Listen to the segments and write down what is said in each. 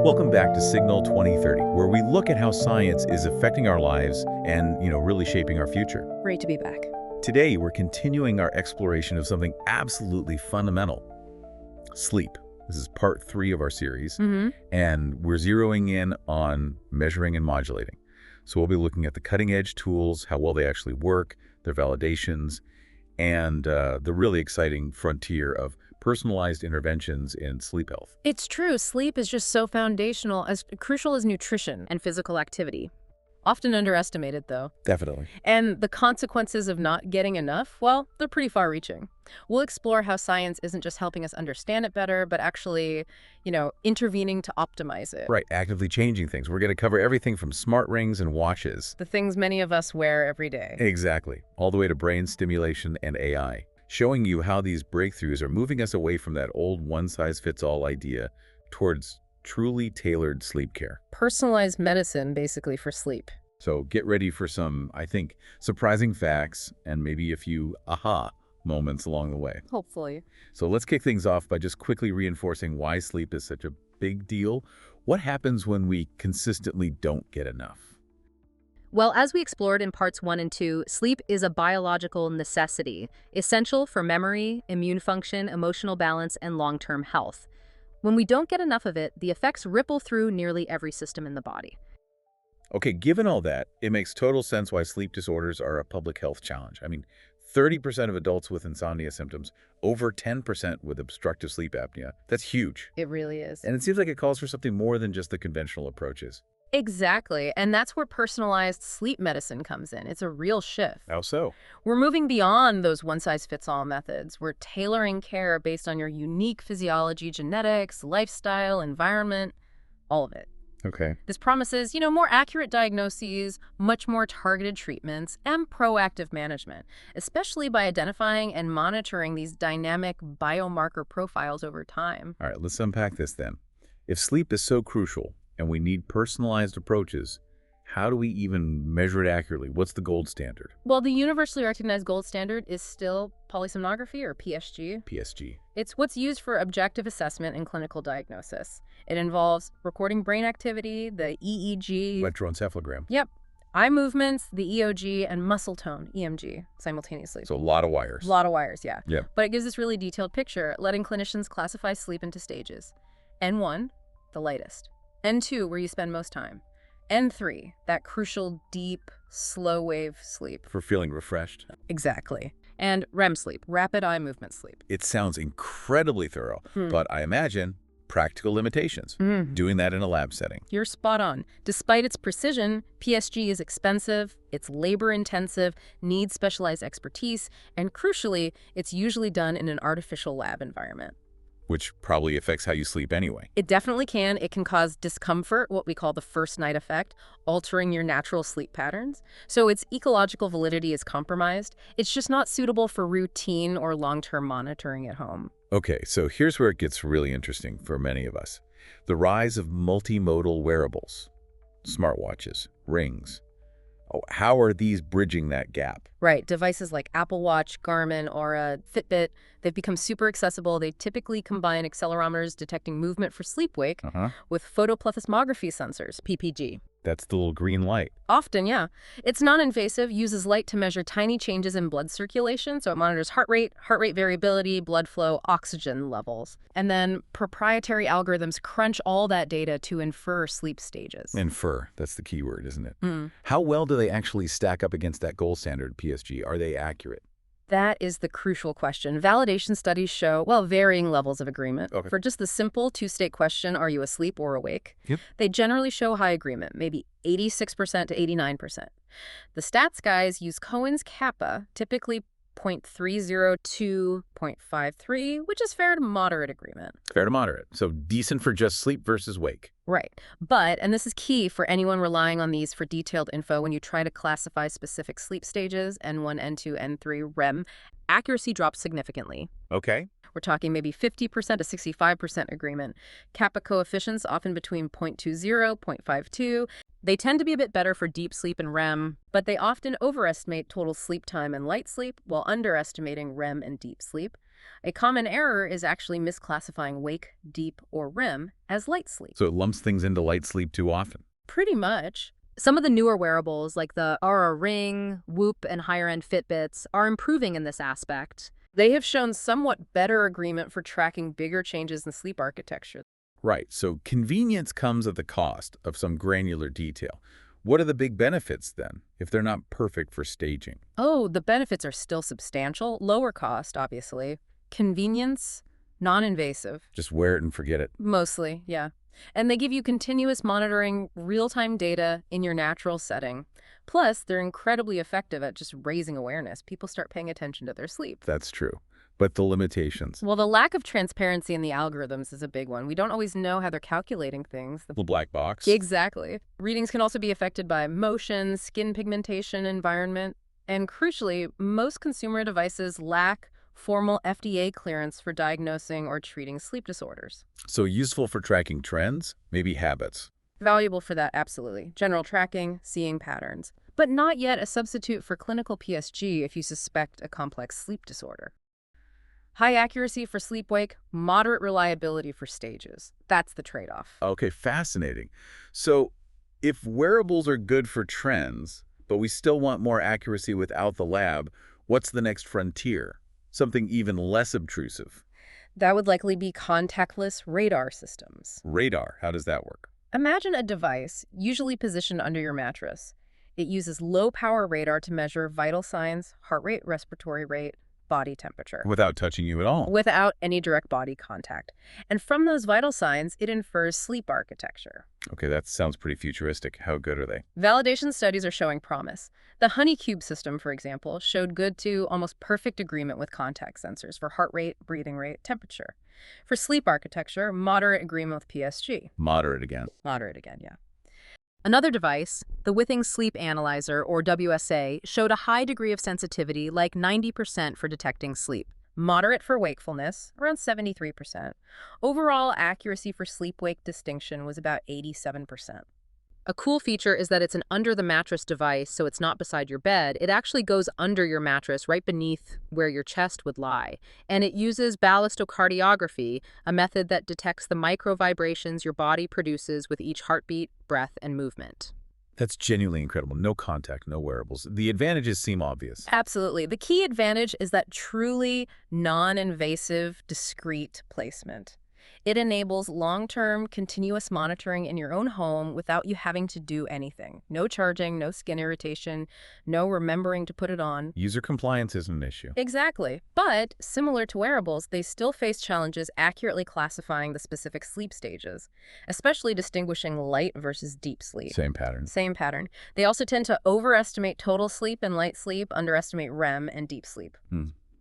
Welcome back to Signal 2030, where we look at how science is affecting our lives and, really shaping our future. Great to be back. Today, we're continuing our exploration of something absolutely fundamental: sleep. This is part 3 of our series, and we're zeroing in on measuring and modulating. So we'll be looking at the cutting-edge tools, how well they actually work, their validations, and the really exciting frontier of personalized interventions in sleep health. It's true. Sleep is just so foundational, as crucial as nutrition and physical activity. Often underestimated, though. Definitely. And the consequences of not getting enough, well, they're pretty far-reaching. We'll explore how science isn't just helping us understand it better, but actually, intervening to optimize it. Right, actively changing things. We're going to cover everything from smart rings and watches. The things many of us wear every day. Exactly. All the way to brain stimulation and AI. Showing you how these breakthroughs are moving us away from that old one-size-fits-all idea towards truly tailored sleep care. Personalized medicine, basically, for sleep. So get ready for some, I think, surprising facts and maybe a few aha moments along the way. Hopefully. So let's kick things off by just quickly reinforcing why sleep is such a big deal. What happens when we consistently don't get enough? Well, as we explored in parts 1 and 2, sleep is a biological necessity, essential for memory, immune function, emotional balance, and long-term health. When we don't get enough of it, the effects ripple through nearly every system in the body. Okay, given all that, it makes total sense why sleep disorders are a public health challenge. 30% of adults with insomnia symptoms, over 10% with obstructive sleep apnea. That's huge. It really is. And it seems like it calls for something more than just the conventional approaches. Exactly. And that's where personalized sleep medicine comes in. It's a real shift. How so? We're moving beyond those one-size-fits-all methods. We're tailoring care based on your unique physiology, genetics, lifestyle, environment, all of it. Okay. This promises, more accurate diagnoses, much more targeted treatments, and proactive management, especially by identifying and monitoring these dynamic biomarker profiles over time. All right, let's unpack this then. If sleep is so crucial and we need personalized approaches, how do we even measure it accurately? What's the gold standard? Well, the universally recognized gold standard is still polysomnography, or PSG. PSG. It's what's used for objective assessment and clinical diagnosis. It involves recording brain activity, the EEG. Electroencephalogram. Yep. Eye movements, the EOG, and muscle tone, EMG, simultaneously. So a lot of wires. A lot of wires, yeah. Yeah. But it gives this really detailed picture, letting clinicians classify sleep into stages. N1, the lightest. N2, where you spend most time. N3, that crucial, deep, slow-wave sleep. For feeling refreshed. Exactly. And REM sleep, rapid eye movement sleep. It sounds incredibly thorough, but I imagine practical limitations. Doing that in a lab setting. You're spot on. Despite its precision, PSG is expensive, it's labor-intensive, needs specialized expertise, and crucially, it's usually done in an artificial lab environment. Which probably affects how you sleep anyway. It definitely can. It can cause discomfort, what we call the first night effect, altering your natural sleep patterns. So its ecological validity is compromised. It's just not suitable for routine or long-term monitoring at home. Okay, so here's where it gets really interesting for many of us. The rise of multimodal wearables, smartwatches, rings. Oh, how are these bridging that gap? Right. Devices like Apple Watch, Garmin, Oura, Fitbit, they've become super accessible. They typically combine accelerometers detecting movement for sleep-wake with photoplethysmography sensors, PPG. That's the little green light. Often, yeah. It's non-invasive, uses light to measure tiny changes in blood circulation, so it monitors heart rate variability, blood flow, oxygen levels. And then proprietary algorithms crunch all that data to infer sleep stages. Infer, that's the key word, isn't it? How well do they actually stack up against that gold standard PSG? Are they accurate? That is the crucial question. Validation studies show, varying levels of agreement. Okay. For just the simple two-state question, are you asleep or awake? Yep. They generally show high agreement, maybe 86% to 89%. The stats guys use Cohen's kappa, typically 0.30 to 0.53, which is fair to moderate agreement. Fair to moderate. So decent for just sleep versus wake. Right. But, and this is key for anyone relying on these for detailed info, when you try to classify specific sleep stages, N1, N2, N3, REM, accuracy drops significantly. Okay. We're talking maybe 50% to 65% agreement. Kappa coefficients often between 0.20, 0.52. They tend to be a bit better for deep sleep and REM, but they often overestimate total sleep time and light sleep while underestimating REM and deep sleep. A common error is actually misclassifying wake, deep, or REM as light sleep. So it lumps things into light sleep too often. Pretty much. Some of the newer wearables, like the Oura Ring, Whoop, and higher-end Fitbits, are improving in this aspect. They have shown somewhat better agreement for tracking bigger changes in sleep architecture. Right, so convenience comes at the cost of some granular detail. What are the big benefits, then, if they're not perfect for staging? Oh, the benefits are still substantial. Lower cost, obviously. Convenience, non-invasive. Just wear it and forget it. Mostly, yeah. And they give you continuous monitoring, real-time data in your natural setting. Plus, they're incredibly effective at just raising awareness. People start paying attention to their sleep. That's true. But the limitations. Well, the lack of transparency in the algorithms is a big one. We don't always know how they're calculating things. The black box. Exactly. Readings can also be affected by motion, skin pigmentation, environment. And crucially, most consumer devices lack formal FDA clearance for diagnosing or treating sleep disorders. So useful for tracking trends, maybe habits. Valuable for that, absolutely. General tracking, seeing patterns. But not yet a substitute for clinical PSG if you suspect a complex sleep disorder. High accuracy for sleep-wake, moderate reliability for stages. That's the trade-off. Okay, fascinating. So if wearables are good for trends, but we still want more accuracy without the lab, what's the next frontier? Something even less obtrusive. That would likely be contactless radar systems. Radar, how does that work? Imagine a device, usually positioned under your mattress. It uses low-power radar to measure vital signs, heart rate, respiratory rate, body temperature. Without touching you at all. Without any direct body contact. And from those vital signs, it infers sleep architecture. Okay, that sounds pretty futuristic. How good are they? Validation studies are showing promise. The Honeycube system, for example, showed good to almost perfect agreement with contact sensors for heart rate, breathing rate, temperature. For sleep architecture, moderate agreement with PSG. Moderate again. Moderate again, yeah. Another device, the Withings Sleep Analyzer, or WSA, showed a high degree of sensitivity, like 90% for detecting sleep. Moderate for wakefulness, around 73%. Overall accuracy for sleep-wake distinction was about 87%. A cool feature is that it's an under-the-mattress device, so it's not beside your bed. It actually goes under your mattress, right beneath where your chest would lie. And it uses ballistocardiography, a method that detects the micro-vibrations your body produces with each heartbeat, breath, and movement. That's genuinely incredible. No contact, no wearables. The advantages seem obvious. Absolutely. The key advantage is that truly non-invasive, discrete placement. It enables long-term, continuous monitoring in your own home without you having to do anything. No charging, no skin irritation, no remembering to put it on. User compliance isn't an issue. Exactly. But, similar to wearables, they still face challenges accurately classifying the specific sleep stages, especially distinguishing light versus deep sleep. Same pattern. Same pattern. They also tend to overestimate total sleep and light sleep, underestimate REM and deep sleep.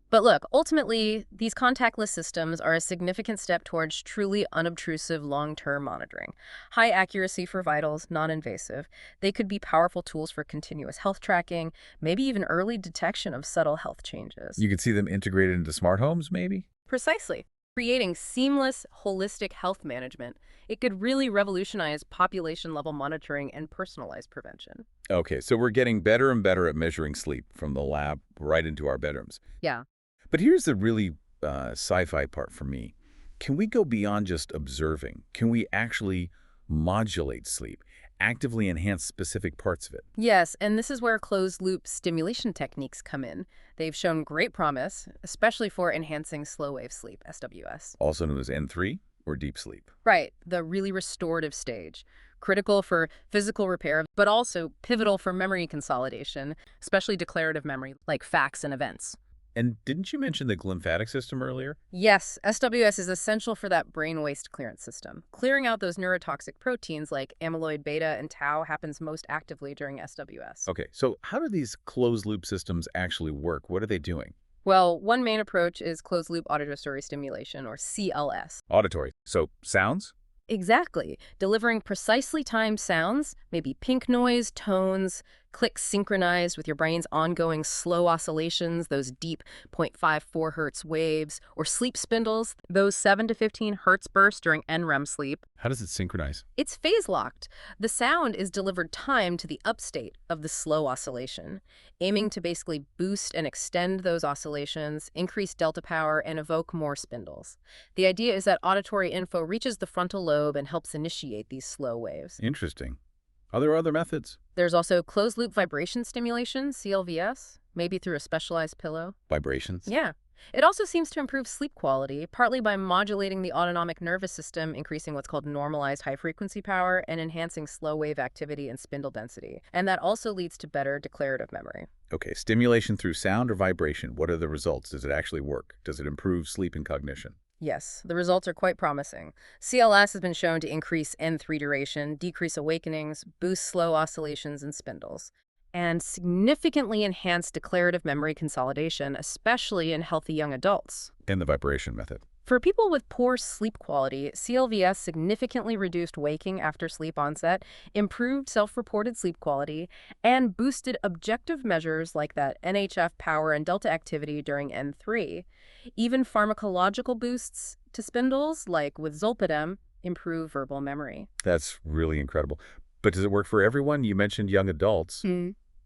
But look, ultimately, these contactless systems are a significant step towards truly unobtrusive long-term monitoring. High accuracy for vitals, non-invasive. They could be powerful tools for continuous health tracking, maybe even early detection of subtle health changes. You could see them integrated into smart homes, maybe? Precisely. Creating seamless, holistic health management. It could really revolutionize population-level monitoring and personalized prevention. Okay, so we're getting better and better at measuring sleep from the lab right into our bedrooms. Yeah. But here's the really sci-fi part for me. Can we go beyond just observing? Can we actually modulate sleep, actively enhance specific parts of it? Yes, and this is where closed-loop stimulation techniques come in. They've shown great promise, especially for enhancing slow-wave sleep, SWS. Also known as N3 or deep sleep. Right, the really restorative stage. Critical for physical repair, but also pivotal for memory consolidation, especially declarative memory, like facts and events. And didn't you mention the glymphatic system earlier? Yes, SWS is essential for that brain waste clearance system. Clearing out those neurotoxic proteins like amyloid beta and tau happens most actively during SWS. Okay, so how do these closed-loop systems actually work? What are they doing? Well, one main approach is closed-loop auditory stimulation, or CLS. Auditory. So sounds? Exactly. Delivering precisely timed sounds, maybe pink noise, tones, click synchronized with your brain's ongoing slow oscillations, those deep 0.54 hertz waves, or sleep spindles, those 7 to 15 hertz bursts during NREM sleep. How does it synchronize? It's phase locked. The sound is delivered time to the upstate of the slow oscillation, aiming to basically boost and extend those oscillations, increase delta power, and evoke more spindles. The idea is that auditory info reaches the frontal lobe and helps initiate these slow waves. Interesting. Are there other methods? There's also closed-loop vibration stimulation, CLVS, maybe through a specialized pillow. Vibrations? Yeah. It also seems to improve sleep quality, partly by modulating the autonomic nervous system, increasing what's called normalized high-frequency power, and enhancing slow-wave activity and spindle density. And that also leads to better declarative memory. Okay, stimulation through sound or vibration. What are the results? Does it actually work? Does it improve sleep and cognition? Yes, the results are quite promising. CLS has been shown to increase N3 duration, decrease awakenings, boost slow oscillations and spindles, and significantly enhance declarative memory consolidation, especially in healthy young adults. And the vibration method. For people with poor sleep quality, CLVS significantly reduced waking after sleep onset, improved self-reported sleep quality, and boosted objective measures like that NHF power and delta activity during N3. Even pharmacological boosts to spindles, like with zolpidem, improve verbal memory. That's really incredible. But does it work for everyone? You mentioned young adults.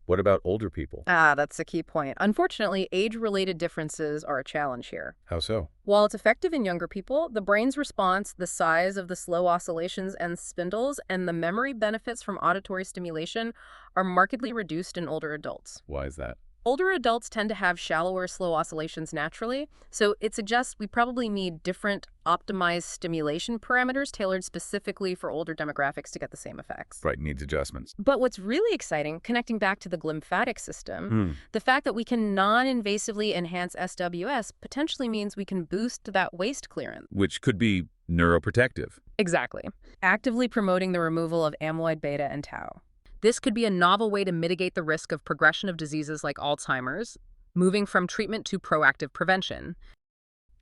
What about older people? That's a key point. Unfortunately, age-related differences are a challenge here. How so? While it's effective in younger people, the brain's response, the size of the slow oscillations and spindles, and the memory benefits from auditory stimulation are markedly reduced in older adults. Why is that? Older adults tend to have shallower, slow oscillations naturally, so it suggests we probably need different optimized stimulation parameters tailored specifically for older demographics to get the same effects. Right, needs adjustments. But what's really exciting, connecting back to the glymphatic system, the fact that we can non-invasively enhance SWS potentially means we can boost that waste clearance. Which could be neuroprotective. Exactly. Actively promoting the removal of amyloid beta and tau. This could be a novel way to mitigate the risk of progression of diseases like Alzheimer's, moving from treatment to proactive prevention.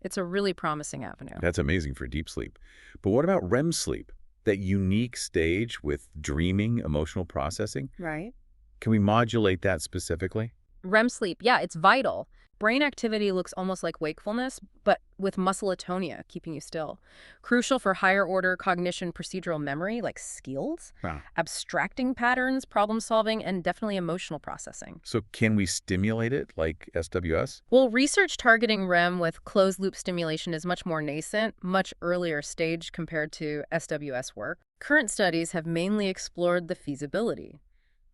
It's a really promising avenue. That's amazing for deep sleep. But what about REM sleep? That unique stage with dreaming, emotional processing? Right. Can we modulate that specifically? REM sleep, yeah, it's vital. Brain activity looks almost like wakefulness, but with muscle atonia, keeping you still. Crucial for higher order cognition procedural memory, like skills, abstracting patterns, problem solving, and definitely emotional processing. So can we stimulate it like SWS? Well, research targeting REM with closed-loop stimulation is much more nascent, much earlier stage compared to SWS work. Current studies have mainly explored the feasibility.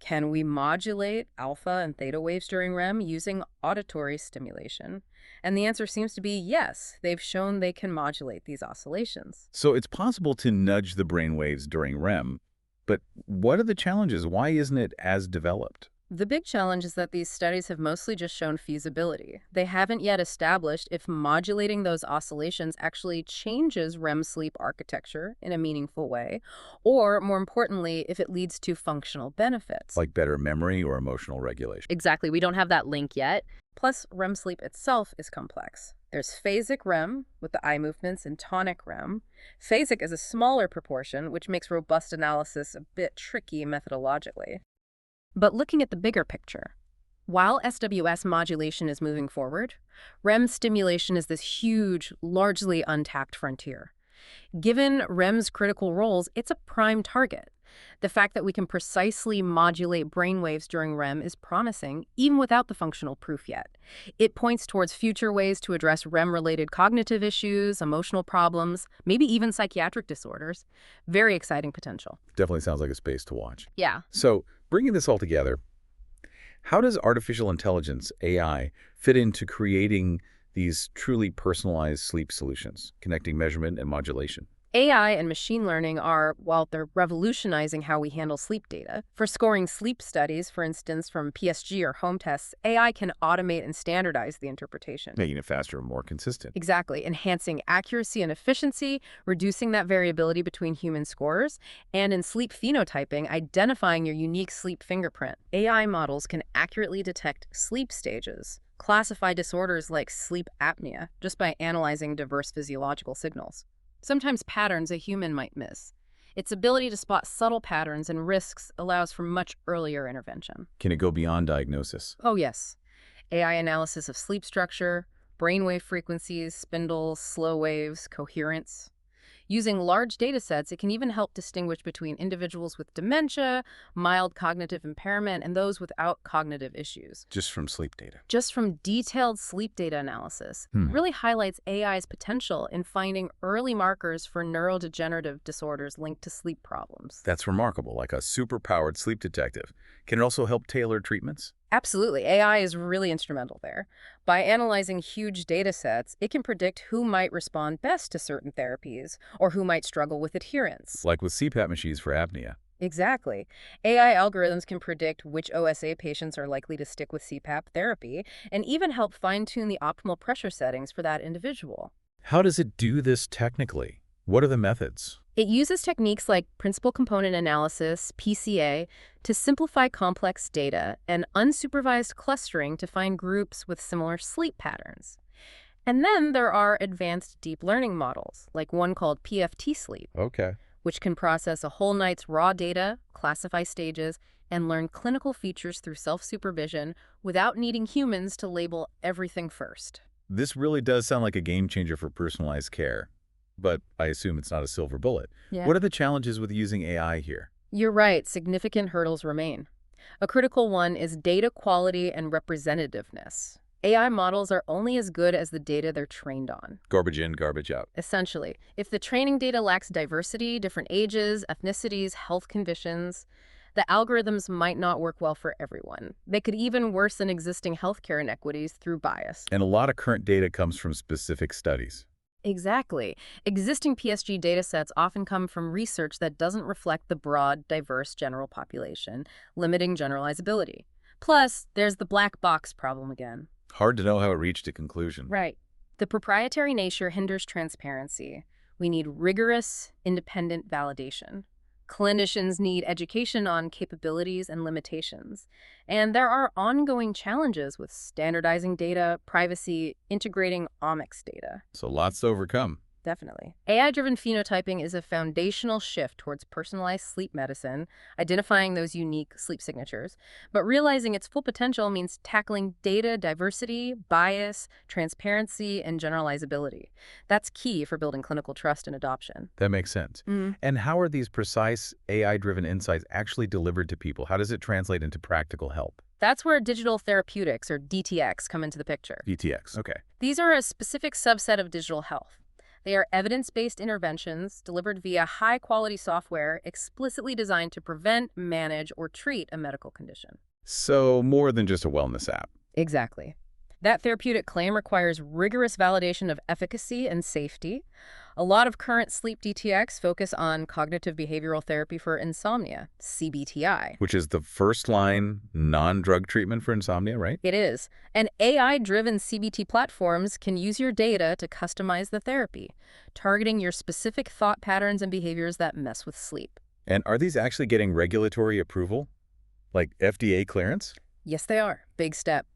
Can we modulate alpha and theta waves during REM using auditory stimulation? And the answer seems to be yes. They've shown they can modulate these oscillations. So it's possible to nudge the brain waves during REM, but what are the challenges? Why isn't it as developed? The big challenge is that these studies have mostly just shown feasibility. They haven't yet established if modulating those oscillations actually changes REM sleep architecture in a meaningful way, or, more importantly, if it leads to functional benefits. Like better memory or emotional regulation? Exactly. We don't have that link yet. Plus, REM sleep itself is complex. There's phasic REM with the eye movements and tonic REM. Phasic is a smaller proportion, which makes robust analysis a bit tricky methodologically. But looking at the bigger picture, while SWS modulation is moving forward, REM stimulation is this huge, largely untapped frontier. Given REM's critical roles, it's a prime target. The fact that we can precisely modulate brainwaves during REM is promising, even without the functional proof yet. It points towards future ways to address REM-related cognitive issues, emotional problems, maybe even psychiatric disorders. Very exciting potential. Definitely sounds like a space to watch. Yeah. So, bringing this all together, how does artificial intelligence, AI, fit into creating these truly personalized sleep solutions, connecting measurement and modulation? AI and machine learning are, well, they're revolutionizing how we handle sleep data. For scoring sleep studies, for instance, from PSG or home tests, AI can automate and standardize the interpretation. Making it faster and more consistent. Exactly, enhancing accuracy and efficiency, reducing that variability between human scores, and in sleep phenotyping, identifying your unique sleep fingerprint. AI models can accurately detect sleep stages, classify disorders like sleep apnea just by analyzing diverse physiological signals. Sometimes patterns a human might miss. Its ability to spot subtle patterns and risks allows for much earlier intervention. Can it go beyond diagnosis? Oh, yes. AI analysis of sleep structure, brainwave frequencies, spindles, slow waves, coherence. Using large data sets, it can even help distinguish between individuals with dementia, mild cognitive impairment, and those without cognitive issues. Just from sleep data. Just from detailed sleep data analysis, really highlights AI's potential in finding early markers for neurodegenerative disorders linked to sleep problems. That's remarkable, like a super-powered sleep detective. Can it also help tailor treatments? Absolutely. AI is really instrumental there. By analyzing huge data sets, it can predict who might respond best to certain therapies or who might struggle with adherence. Like with CPAP machines for apnea. Exactly. AI algorithms can predict which OSA patients are likely to stick with CPAP therapy and even help fine-tune the optimal pressure settings for that individual. How does it do this technically? What are the methods? It uses techniques like principal component analysis, PCA, to simplify complex data and unsupervised clustering to find groups with similar sleep patterns. And then there are advanced deep learning models, like one called PFT sleep, Okay. which can process a whole night's raw data, classify stages, and learn clinical features through self-supervision without needing humans to label everything first. This really does sound like a game changer for personalized care. But I assume it's not a silver bullet. Yeah. What are the challenges with using AI here? You're right, significant hurdles remain. A critical one is data quality and representativeness. AI models are only as good as the data they're trained on. Garbage in, garbage out. Essentially, if the training data lacks diversity, different ages, ethnicities, health conditions, the algorithms might not work well for everyone. They could even worsen existing healthcare inequities through bias. And a lot of current data comes from specific studies. Exactly. Existing PSG datasets often come from research that doesn't reflect the broad, diverse general population, limiting generalizability. Plus, there's the black box problem again. Hard to know how it reached a conclusion. Right. The proprietary nature hinders transparency. We need rigorous, independent validation. Clinicians need education on capabilities and limitations. And there are ongoing challenges with standardizing data, privacy, integrating omics data. So lots to overcome. Definitely. AI-driven phenotyping is a foundational shift towards personalized sleep medicine, identifying those unique sleep signatures. But realizing its full potential means tackling data diversity, bias, transparency, and generalizability. That's key for building clinical trust and adoption. That makes sense. And how are these precise AI-driven insights actually delivered to people? How does it translate into practical help? That's where digital therapeutics, or DTX, come into the picture. DTX, okay. These are a specific subset of digital health. They are evidence-based interventions delivered via high-quality software explicitly designed to prevent, manage, or treat a medical condition. So more than just a wellness app. Exactly. That therapeutic claim requires rigorous validation of efficacy and safety. A lot of current sleep DTX focus on cognitive behavioral therapy for insomnia, CBTI. Which is the first-line non-drug treatment for insomnia, right? It is. And AI-driven CBT platforms can use your data to customize the therapy, targeting your specific thought patterns and behaviors that mess with sleep. And are these actually getting regulatory approval? Like FDA clearance? Yes, they are. Big step.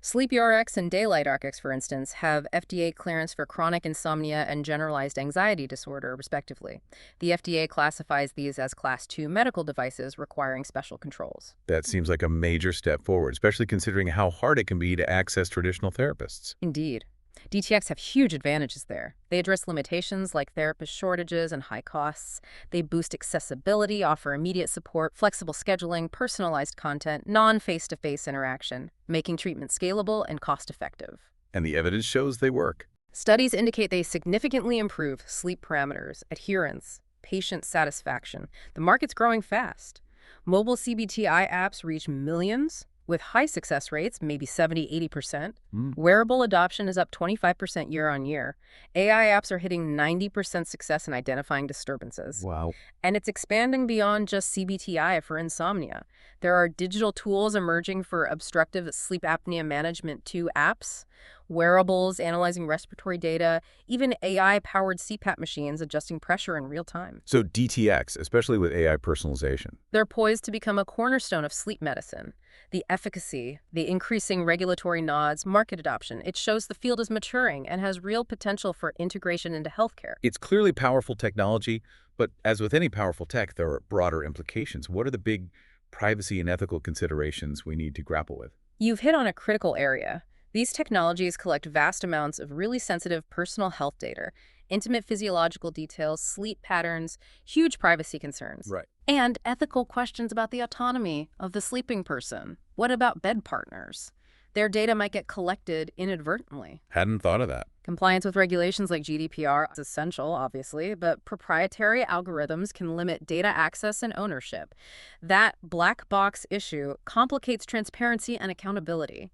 SleepRx and DaylightRx, for instance, have FDA clearance for chronic insomnia and generalized anxiety disorder, respectively. The FDA classifies these as Class 2 medical devices requiring special controls. That seems like a major step forward, especially considering how hard it can be to access traditional therapists. Indeed. DTX have huge advantages there. They address limitations like therapist shortages and high costs. They boost accessibility, offer immediate support, flexible scheduling, personalized content, non-face-to-face interaction, making treatment scalable and cost-effective. And the evidence shows they work. Studies indicate they significantly improve sleep parameters, adherence, patient satisfaction. The market's growing fast. Mobile CBTI apps reach millions, with high success rates, maybe 70–80%. Wearable adoption is up 25% year on year. AI apps are hitting 90% success in identifying disturbances. Wow. And it's expanding beyond just CBTI for insomnia. There are digital tools emerging for obstructive sleep apnea management too, apps, wearables analyzing respiratory data, even AI-powered CPAP machines adjusting pressure in real time. So DTX, especially with AI personalization. They're poised to become a cornerstone of sleep medicine. The efficacy, the increasing regulatory nods, market adoption, it shows the field is maturing and has real potential for integration into healthcare. It's clearly powerful technology, but as with any powerful tech, there are broader implications. What are the big privacy and ethical considerations we need to grapple with? You've hit on a critical area. These technologies collect vast amounts of really sensitive personal health data, intimate physiological details, sleep patterns, huge privacy concerns. Right. And ethical questions about the autonomy of the sleeping person. What about bed partners? Their data might get collected inadvertently. Hadn't thought of that. Compliance with regulations like GDPR is essential, obviously, but proprietary algorithms can limit data access and ownership. That black box issue complicates transparency and accountability.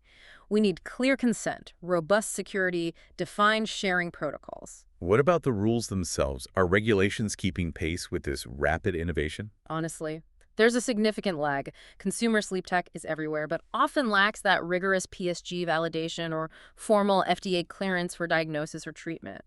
We need clear consent, robust security, defined sharing protocols. What about the rules themselves? Are regulations keeping pace with this rapid innovation? Honestly, there's a significant lag. Consumer sleep tech is everywhere, but often lacks that rigorous PSG validation or formal FDA clearance for diagnosis or treatment.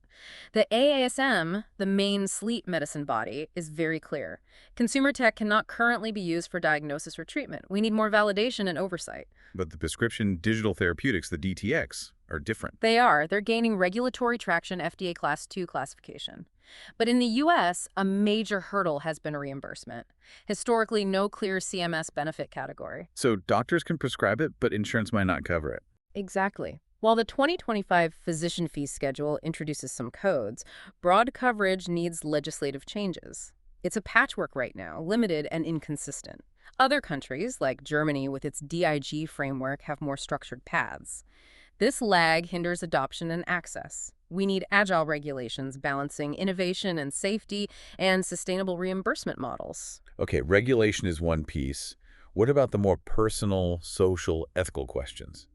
The AASM, the main sleep medicine body, is very clear. Consumer tech cannot currently be used for diagnosis or treatment. We need more validation and oversight. But the prescription digital therapeutics, the DTX, are different. They are. They're gaining regulatory traction, FDA Class 2 classification. But in the U.S., a major hurdle has been reimbursement. Historically, no clear CMS benefit category. So doctors can prescribe it, but insurance might not cover it. Exactly. While the 2025 physician fee schedule introduces some codes, broad coverage needs legislative changes. It's a patchwork right now, limited and inconsistent. Other countries, like Germany with its DIG framework, have more structured paths. This lag hinders adoption and access. We need agile regulations balancing innovation and safety and sustainable reimbursement models. Okay, regulation is one piece. What about the more personal, social, ethical questions?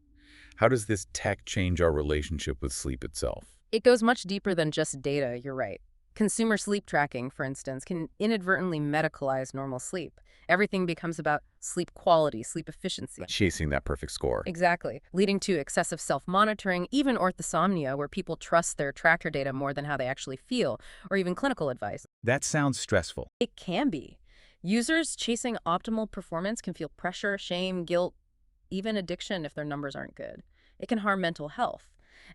How does this tech change our relationship with sleep itself? It goes much deeper than just data, you're right. Consumer sleep tracking, for instance, can inadvertently medicalize normal sleep. Everything becomes about sleep quality, sleep efficiency. Chasing that perfect score. Exactly, leading to excessive self-monitoring, even orthosomnia, where people trust their tracker data more than how they actually feel, or even clinical advice. That sounds stressful. It can be. Users chasing optimal performance can feel pressure, shame, guilt, even addiction if their numbers aren't good. It can harm mental health.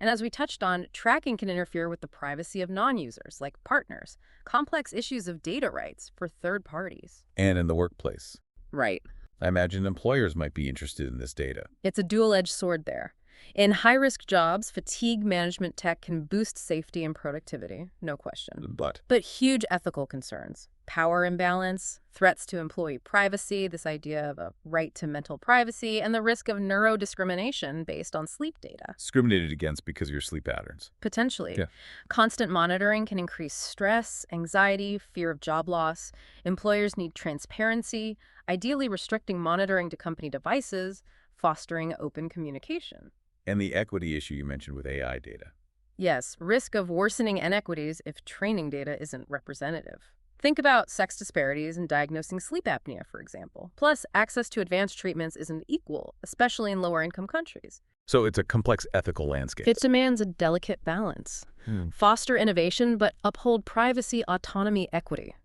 And as we touched on, tracking can interfere with the privacy of non-users, like partners, complex issues of data rights for third parties. And in the workplace. Right. I imagine employers might be interested in this data. It's a dual-edged sword there. In high-risk jobs, fatigue management tech can boost safety and productivity, no question. But huge ethical concerns. Power imbalance, threats to employee privacy, this idea of a right to mental privacy, and the risk of neurodiscrimination based on sleep data. discriminated against because of your sleep patterns. Potentially. Yeah. Constant monitoring can increase stress, anxiety, fear of job loss. Employers need transparency, ideally restricting monitoring to company devices, fostering open communication. And the equity issue you mentioned with AI data. Yes, risk of worsening inequities if training data isn't representative. Think about sex disparities in diagnosing sleep apnea, for example. Plus, access to advanced treatments isn't equal, especially in lower-income countries. So it's a complex ethical landscape. It demands a delicate balance. Foster innovation, but uphold privacy, autonomy, equity.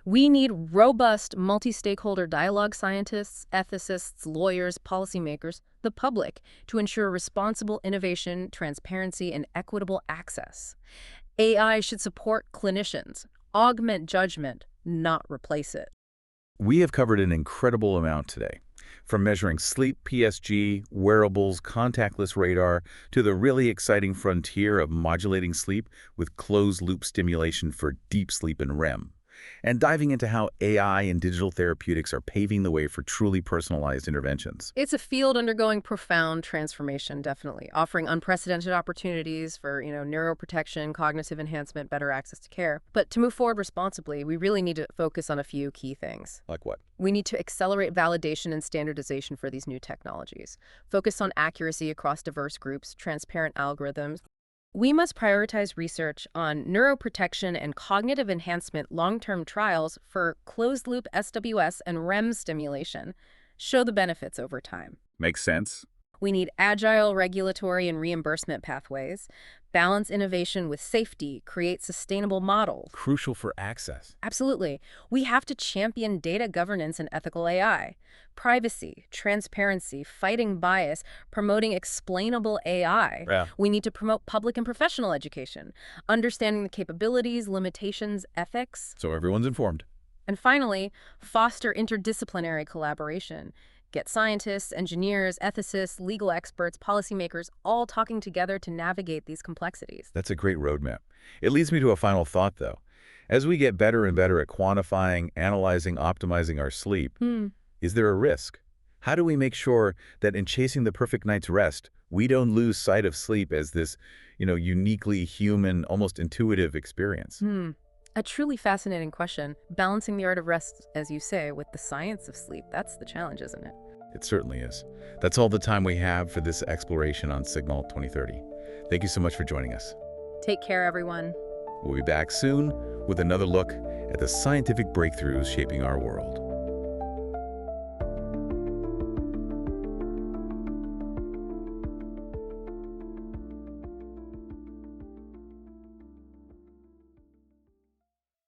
We need robust, multi-stakeholder dialogue scientists, ethicists, lawyers, policymakers, the public, to ensure responsible innovation, transparency, and equitable access. AI should support clinicians, augment judgment, not replace it. We have covered an incredible amount today. From measuring sleep PSG, wearables, contactless radar, to the really exciting frontier of modulating sleep with closed-loop stimulation for deep sleep and REM. And diving into how AI and digital therapeutics are paving the way for truly personalized interventions. It's a field undergoing profound transformation, definitely, offering unprecedented opportunities for, neuroprotection, cognitive enhancement, better access to care. But to move forward responsibly, we really need to focus on a few key things. Like what? We need to accelerate validation and standardization for these new technologies, focus on accuracy across diverse groups, transparent algorithms. We must prioritize research on neuroprotection and cognitive enhancement long-term trials for closed-loop SWS and REM stimulation. Show the benefits over time. Makes sense. We need agile regulatory and reimbursement pathways, balance innovation with safety, create sustainable models. Crucial for access. Absolutely. We have to champion data governance and ethical AI. Privacy, transparency, fighting bias, promoting explainable AI. Yeah. We need to promote public and professional education, understanding the capabilities, limitations, ethics. So everyone's informed. And finally, foster interdisciplinary collaboration. Get scientists, engineers, ethicists, legal experts, policymakers all talking together to navigate these complexities. That's a great roadmap. It leads me to a final thought, though. As we get better and better at quantifying, analyzing, optimizing our sleep, is there a risk? How do we make sure that in chasing the perfect night's rest, we don't lose sight of sleep as this, uniquely human, almost intuitive experience? A truly fascinating question. Balancing the art of rest, as you say, with the science of sleep, that's the challenge, isn't it? It certainly is. That's all the time we have for this exploration on Signal 2030. Thank you so much for joining us. Take care, everyone. We'll be back soon with another look at the scientific breakthroughs shaping our world.